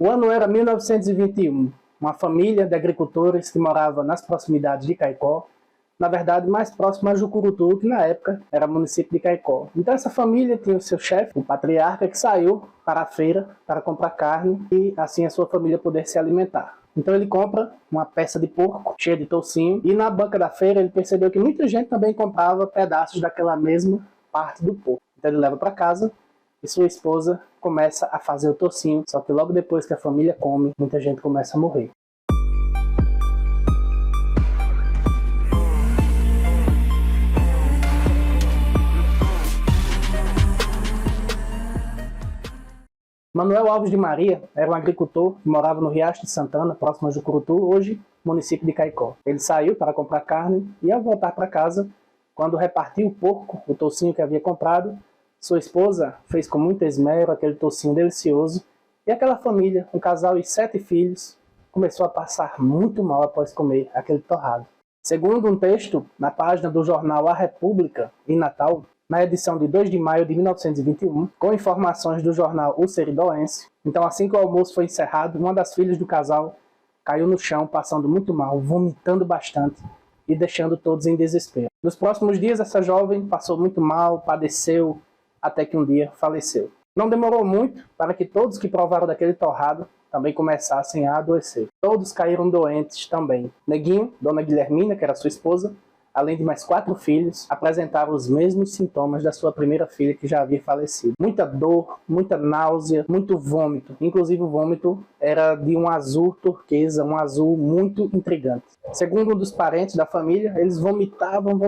O ano era 1921. Uma família de agricultores que morava nas proximidades de Caicó, na verdade mais próximo a Jucurutu, que na época era município de Caicó. Então essa família tinha o seu chefe, o patriarca, que saiu para a feira para comprar carne e assim a sua família poder se alimentar. Então ele compra uma peça de porco cheia de toucinho e na banca da feira ele percebeu que muita gente também comprava pedaços daquela mesma parte do porco. Então ele leva para casa e sua esposa começa a fazer o toucinho, só que logo depois que a família come, muita gente começa a morrer. Manuel Alves de Maria era um agricultor que morava no Riacho de Santana, próximo a Jucurutu, hoje município de Caicó. Ele saiu para comprar carne e ao voltar para casa, quando repartiu o porco, o toucinho que havia comprado, sua esposa fez com muito esmero aquele toucinho delicioso e aquela família, um casal e 7 filhos, começou a passar muito mal após comer aquele torrado. Segundo um texto na página do jornal A República, em Natal, na edição de 2 de maio de 1921, com informações do jornal O Seridoense. Então, assim que o almoço foi encerrado, uma das filhas do casal caiu no chão, passando muito mal, vomitando bastante e deixando todos em desespero. Nos próximos dias, essa jovem passou muito mal, padeceu, até que um dia faleceu. Não demorou muito para que todos que provaram daquele torrado também começassem a adoecer. Todos caíram doentes também. Neguinho, Dona Guilhermina, que era sua esposa, além de mais 4 filhos, apresentaram os mesmos sintomas da sua primeira filha que já havia falecido. Muita dor, muita náusea, muito vômito. Inclusive o vômito era de um azul turquesa, um azul muito intrigante. Segundo um dos parentes da família, eles vomitavam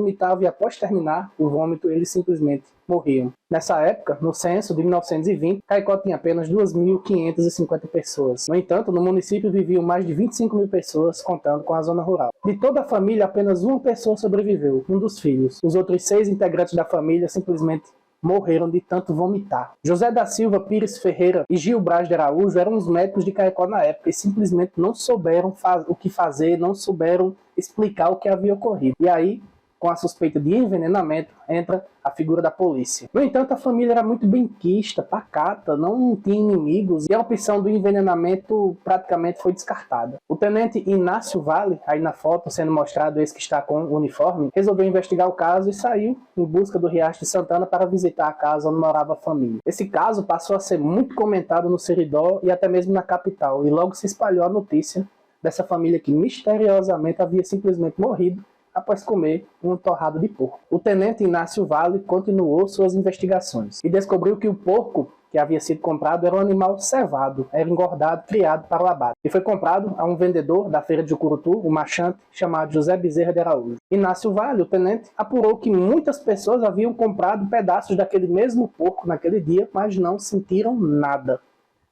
e após terminar o vômito, eles simplesmente morriam. Nessa época, no censo de 1920, Caicó tinha apenas 2.550 pessoas. No entanto, no município viviam mais de 25 mil pessoas, contando com a zona rural. De toda a família, apenas uma pessoa sobreviveu, um dos filhos. Os outros 6 integrantes da família simplesmente morreram de tanto vomitar. José da Silva Pires Ferreira e Gil Braz de Araújo eram os médicos de Caicó na época e simplesmente não souberam o que fazer, não souberam explicar o que havia ocorrido. E aí, com a suspeita de envenenamento, entra a figura da polícia. No entanto, a família era muito benquista, pacata, não tinha inimigos, e a opção do envenenamento praticamente foi descartada. O tenente Inácio Vale, aí na foto sendo mostrado, esse que está com o uniforme, resolveu investigar o caso e saiu em busca do Riacho de Santana para visitar a casa onde morava a família. Esse caso passou a ser muito comentado no Seridó e até mesmo na capital, e logo se espalhou a notícia dessa família que misteriosamente havia simplesmente morrido após comer um torrado de porco. O tenente Inácio Vale continuou suas investigações e descobriu que o porco que havia sido comprado era um animal cevado, era engordado, criado para o abate. E foi comprado a um vendedor da feira de Jucurutu, um marchante chamado José Bezerra de Araújo. Inácio Vale, o tenente, apurou que muitas pessoas haviam comprado pedaços daquele mesmo porco naquele dia, mas não sentiram nada.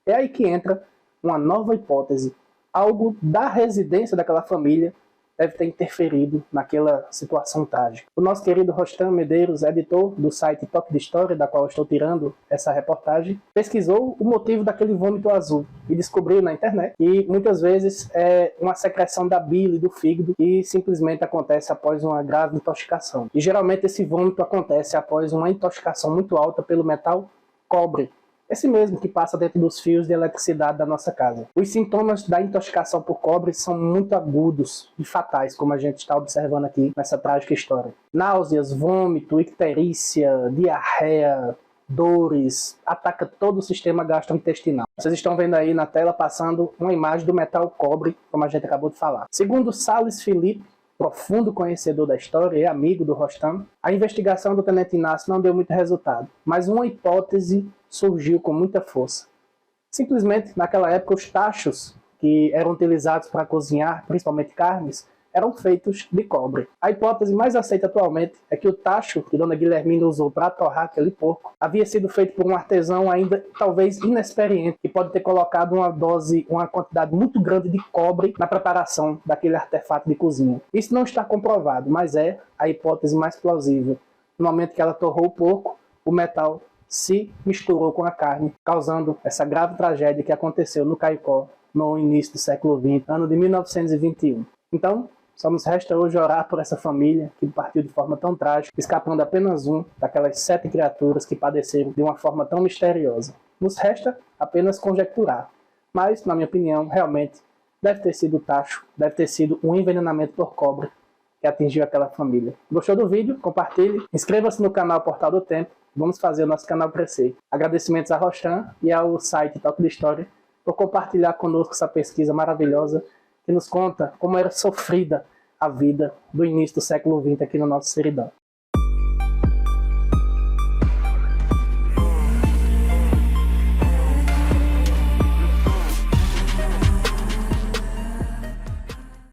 É aí que entra uma nova hipótese. Algo da residência daquela família deve ter interferido naquela situação trágica. O nosso querido Rostam Medeiros, editor do site Toque de História, da qual eu estou tirando essa reportagem, pesquisou o motivo daquele vômito azul e descobriu na internet que muitas vezes é uma secreção da bile do fígado e simplesmente acontece após uma grave intoxicação. E geralmente esse vômito acontece após uma intoxicação muito alta pelo metal cobre, esse mesmo que passa dentro dos fios de eletricidade da nossa casa. Os sintomas da intoxicação por cobre são muito agudos e fatais, como a gente está observando aqui nessa trágica história. Náuseas, vômito, icterícia, diarreia, dores, ataca todo o sistema gastrointestinal. Vocês estão vendo aí na tela passando uma imagem do metal cobre, como a gente acabou de falar. Segundo Salles Felipe, profundo conhecedor da história e amigo do Rostam, a investigação do tenente Inácio não deu muito resultado, mas uma hipótese surgiu com muita força. Simplesmente, naquela época, os tachos que eram utilizados para cozinhar, principalmente carnes, eram feitos de cobre. A hipótese mais aceita atualmente é que o tacho que Dona Guilhermina usou para torrar aquele porco havia sido feito por um artesão ainda talvez inexperiente, que pode ter colocado uma quantidade muito grande de cobre na preparação daquele artefato de cozinha. Isso não está comprovado, mas é a hipótese mais plausível. No momento que ela torrou o porco, o metal se misturou com a carne, causando essa grave tragédia que aconteceu no Caicó no início do século XX, ano de 1921. Então, só nos resta hoje orar por essa família que partiu de forma tão trágica, escapando apenas um daquelas 7 criaturas que padeceram de uma forma tão misteriosa. Nos resta apenas conjecturar. Mas, na minha opinião, realmente deve ter sido o tacho, deve ter sido um envenenamento por cobra que atingiu aquela família. Gostou do vídeo? Compartilhe, inscreva-se no canal Portal do Tempo, vamos fazer o nosso canal crescer. Agradecimentos a Rostan e ao site Toque de História por compartilhar conosco essa pesquisa maravilhosa que nos conta como era sofrida a vida do início do século XX aqui no nosso Seridó.